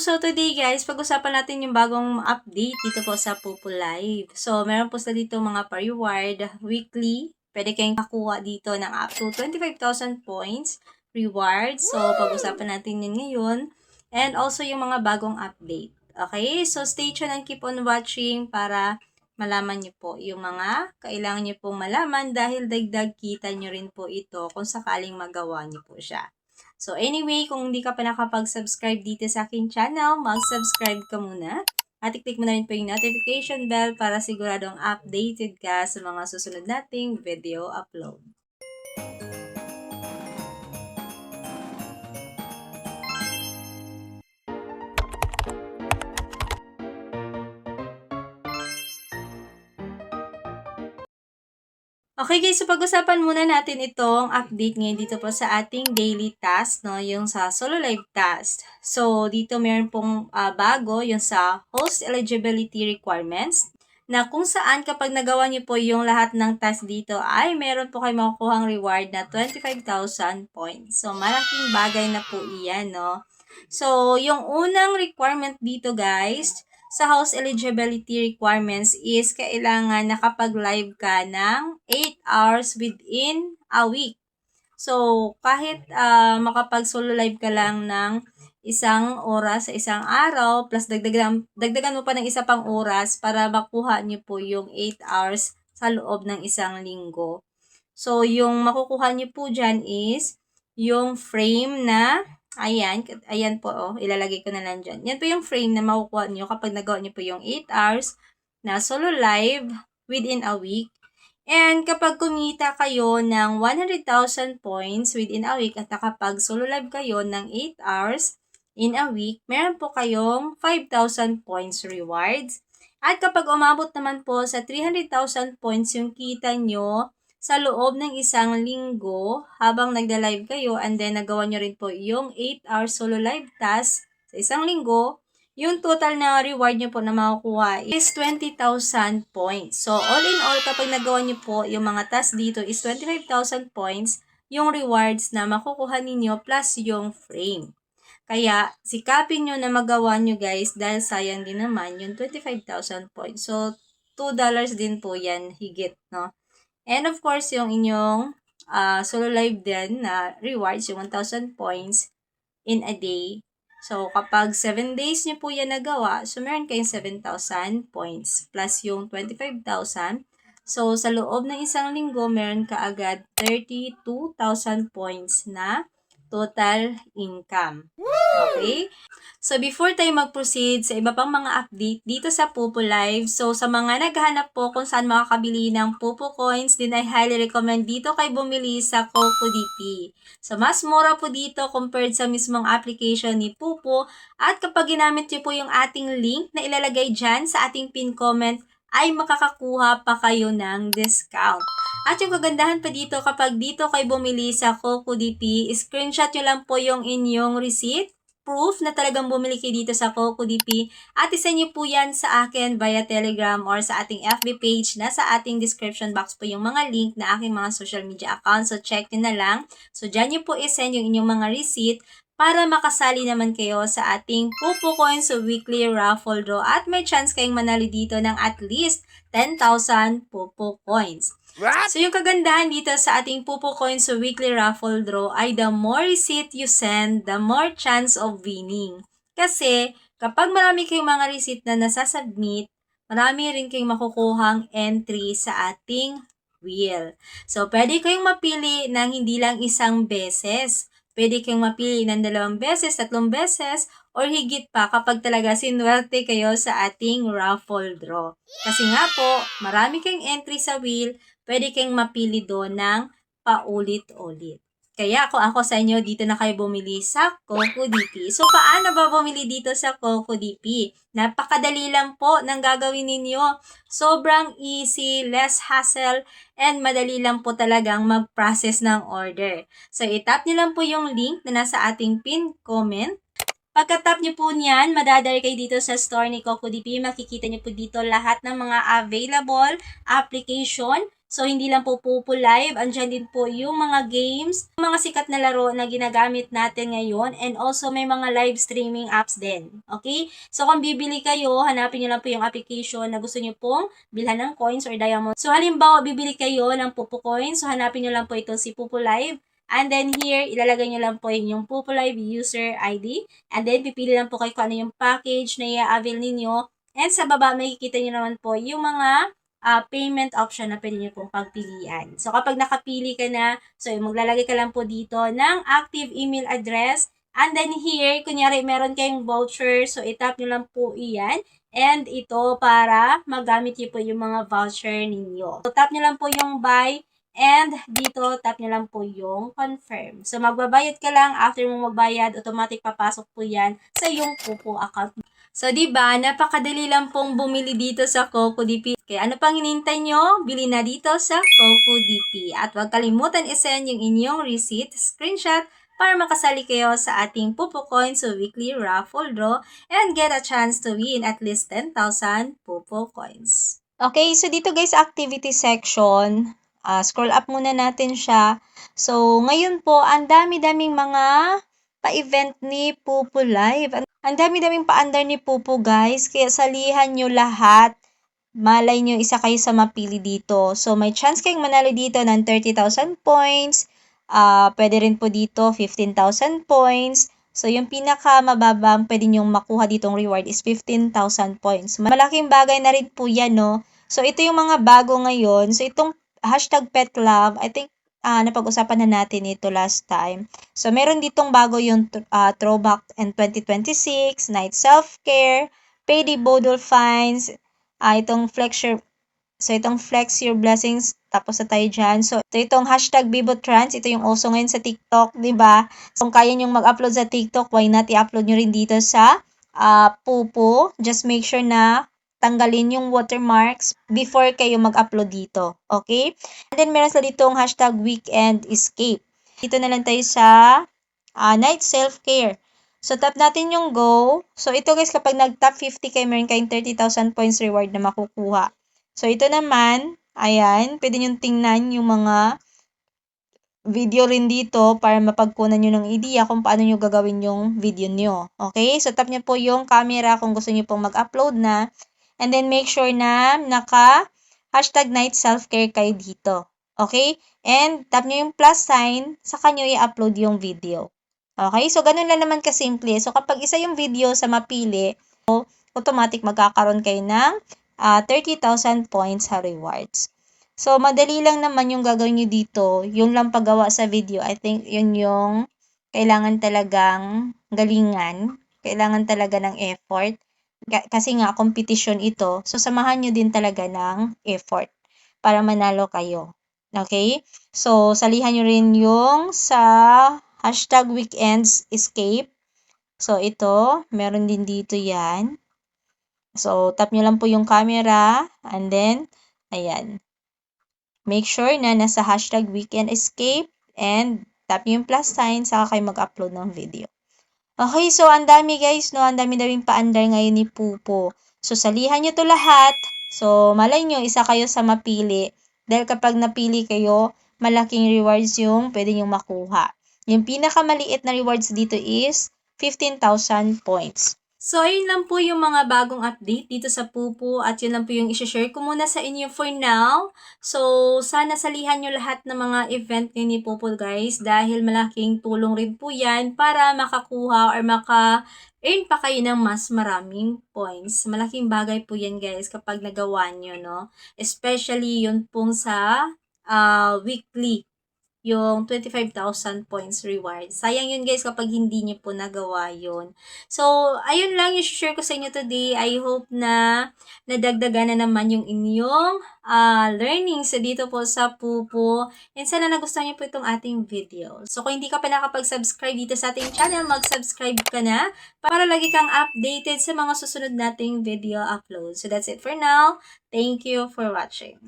So today guys, pag-usapan natin yung bagong update dito po sa Pupo Live. So meron po sa dito mga pa-reward weekly. Pwede kayong makuha dito ng up to 25,000 points reward. So pag-usapan natin yun ngayon. And also yung mga bagong update. Okay? So stay tuned and keep on watching para malaman nyo po yung mga kailangan nyo pong malaman dahil dagdag kita nyo rin po ito kung sakaling magawa nyo po siya. So anyway, kung hindi ka pa nakapag-subscribe dito sa aking channel, mag-subscribe ka muna. At i-click mo na rin po yung notification bell para siguradong updated ka sa mga susunod nating video upload. Okay guys, so pag-usapan muna natin itong update ngayon dito po sa ating daily task, no, yung sa solo live task. So, dito meron pong bago, yung sa host eligibility requirements, na kung saan kapag nagawa niyo po yung lahat ng task dito, ay meron po kayo makukuhang reward na 25,000 points. So, malaking bagay na po iyan, no. So, yung unang requirement dito guys, sa house eligibility requirements is kailangan nakapag-live ka ng 8 hours within a week. So, kahit makapag-solo live ka lang ng isang oras sa isang araw, plus dagdagan mo pa ng isa pang oras para makuha niyo po yung 8 hours sa loob ng isang linggo. So, yung makukuha niyo po dyan is yung frame na ayan po, ilalagay ko na lang dyan. Yan po yung frame na makukuha nyo kapag nagawa nyo po yung 8 hours na solo live within a week. And kapag kumita kayo ng 100,000 points within a week at nakapag solo live kayo ng 8 hours in a week, meron po kayong 5,000 points rewards. At kapag umabot naman po sa 300,000 points yung kita nyo sa loob ng isang linggo habang nagda-live kayo and then nagawa nyo rin po yung 8 hours solo live task sa isang linggo, yung total na reward nyo po na makukuha is 20,000 points. So, all in all, kapag nagawa nyo po yung mga task dito is 25,000 points yung rewards na makukuha ninyo plus yung frame. Kaya, sikapin nyo na magawa nyo guys dahil sayang din naman yung 25,000 points. So, $2 din po yan higit, no? And of course, yung inyong solo live din na rewards, yung 1,000 points in a day. So, kapag 7 days nyo po yan nagawa, so meron kayong 7,000 points plus yung 25,000. So, sa loob ng isang linggo, meron ka agad 32,000 points na total income. Okay? So, before tayo mag-proceed sa iba pang mga update dito sa Pupo Live, so sa mga naghahanap po kung saan makakabili ng Pupo Coins, din ay highly recommend dito kayo bumili sa CocoDP. So, mas mura po dito compared sa mismong application ni Pupo. At kapag ginamit niyo po yung ating link na ilalagay dyan sa ating pin comment, ay makakakuha pa kayo ng discount. At yung kagandahan pa dito, kapag dito kayo bumili sa CocoDP, screenshot nyo lang po yung inyong receipt, proof na talagang bumili kayo dito sa CocoDP, at isend nyo po yan sa akin via Telegram or sa ating FB page na sa ating description box po yung mga link na aking mga social media accounts. So, check nyo na lang. So, dyan nyo po isend yung inyong mga receipt para makasali naman kayo sa ating Pupo Coins weekly raffle draw at may chance kayong manalo dito ng at least 10,000 Pupo Coins. What? So, yung kagandahan dito sa ating Pupo Coins weekly raffle draw ay the more receipt you send, the more chance of winning. Kasi, kapag marami kayong mga receipt na nasasubmit, marami rin kayong makukuhang entry sa ating wheel. So, pwede kayong mapili ng hindi lang isang beses. Pwede kayong mapili ng 2 beses, 3 beses, or higit pa kapag talaga sinwerte kayo sa ating raffle draw. Kasi nga po, marami kayong entry sa wheel, pwede kayong mapili doon ng paulit-ulit. Kaya ako sa inyo, dito na kayo bumili sa CocoDP. So, paano ba bumili dito sa CocoDP? Napakadali lang po ng gagawin ninyo. Sobrang easy, less hassle, and madali lang po talagang mag-process ng order. So, itap nyo lang po yung link na nasa ating pin comment. Pagka-tap nyo po niyan, madadali kayo dito sa store ni CocoDP. Makikita nyo po dito lahat ng mga available application So, hindi lang po Pupo Live, andyan din po yung mga games, mga sikat na laro na ginagamit natin ngayon, and also may mga live streaming apps din. Okay? So, kung bibili kayo, hanapin nyo lang po yung application na gusto nyo pong bilhan ng coins or diamonds. So, halimbawa, bibili kayo ng Pupo Coins, so hanapin nyo lang po ito si Pupo Live. And then here, ilalagay nyo lang po yung Pupo Live user ID. And then, pipili lang po kayo kung ano yung package na i-avail ninyo. And sa baba, makikita nyo naman po yung mga payment option na pwede nyo pong pagpilian. So, kapag nakapili ka na, so, maglalagay ka lang po dito ng active email address. And then here, kunyari, meron kayong voucher. So, itap nyo lang po iyan. And ito para magamit nyo po yung mga voucher ninyo. So, tap nyo lang po yung buy. And dito, tap nyo lang po yung confirm. So, magbabayad ka lang. After mo magbayad, automatic papasok po yan sa yung Pupo account. So, diba, napakadali lang pong bumili dito sa CocoDP. Kaya ano pang hinintay nyo? Bili na dito sa CocoDP. At huwag kalimutan isend yung inyong receipt, screenshot, para makasali kayo sa ating Pupo Coins weekly raffle draw and get a chance to win at least 10,000 Pupo Coins. Okay, so dito guys, activity section, scroll up muna natin siya. So, ngayon po, ang dami-daming mga pa-event ni Pupo Live. Ang dami-daming paandar ni Pupo guys, kaya salihan nyo lahat. Malay nyo, isa kayo sa mapili dito. So, may chance kayong manalo dito ng 30,000 points. Pwede rin po dito 15,000 points. So, yung pinakamababang pwede nyong makuha ditong reward is 15,000 points. Malaking bagay na rin po yan, no? So, ito yung mga bago ngayon. So, itong hashtag PetLove, I think napag-usapan na natin ito last time. So, meron ditong bago yung Throwback and 2026, Night Self-Care, Payday Bodle Fines, itong itong Flex Your Blessings, tapos na tayo dyan. So, itong hashtag Bibotrans, ito yung also ngayon sa TikTok, di ba? So, kung kaya nyong mag-upload sa TikTok, why not i-upload nyo rin dito sa Pupo. Just make sure na tanggalin yung watermarks before kayo mag-upload dito. Okay? And then, meron sa ditong hashtag Weekend Escape. Dito na lang tayo sa Night Self-Care. So, tap natin yung go. So, ito guys, kapag nag-top 50 kayo, meron kayong 30,000 points reward na makukuha. So, ito naman, ayan, pwede nyo tingnan yung mga video rin dito para mapagkunan nyo ng idea kung paano nyo gagawin yung video nyo. Okay? So, tap nyo po yung camera kung gusto nyo pong mag-upload na. And then, make sure na hashtag night self-care kayo dito. Okay? And, tap nyo yung plus sign, saka nyo i-upload yung video. Okay? So, ganun lang naman kasimple. So, kapag isa yung video sa mapili, automatic magkakaroon kayo ng 30,000 points sa rewards. So, madali lang naman yung gagawin nyo dito. Yung lang paggawa sa video, I think yun yung kailangan talagang galingan. Kailangan talaga ng effort. Kasi nga, competition ito. So, samahan nyo din talaga ng effort para manalo kayo. Okay? So, salihan nyo rin yung sa hashtag weekends escape. So, ito, meron din dito yan. So, tap nyo lang po yung camera. And then, ayan. Make sure na nasa hashtag weekend escape and tap nyo yung plus sign saka kayo mag-upload ng video. Okay, so ang dami guys, no? Ang dami-daming paandar ngayon ni Pupo. So, salihan nyo to lahat. So, malay nyo, isa kayo sa mapili. Dahil kapag napili kayo, malaking rewards yung pwede nyo makuha. Yung pinakamaliit na rewards dito is 15,000 points. So, ayun lang po yung mga bagong update dito sa Pupo at yun lang po yung isi-share ko muna sa inyo for now. So, sana salihan nyo lahat ng mga event ni Pupo guys dahil malaking tulong rin po yan para makakuha or maka-earn pa kayo ng mas maraming points. Malaking bagay po yan guys kapag nagawa nyo, no? Especially yun pong sa weekly yung 25,000 points reward. Sayang yun guys kapag hindi nyo po nagawa yun. So, ayun lang yung share ko sa inyo today. I hope na nadagdagan na naman yung inyong learnings dito po sa Pupo. And sana nagustuhan nyo po itong ating video. So, kung hindi ka pa nakapag-subscribe dito sa ating channel, mag-subscribe ka na para lagi kang updated sa mga susunod nating video upload. So, that's it for now. Thank you for watching.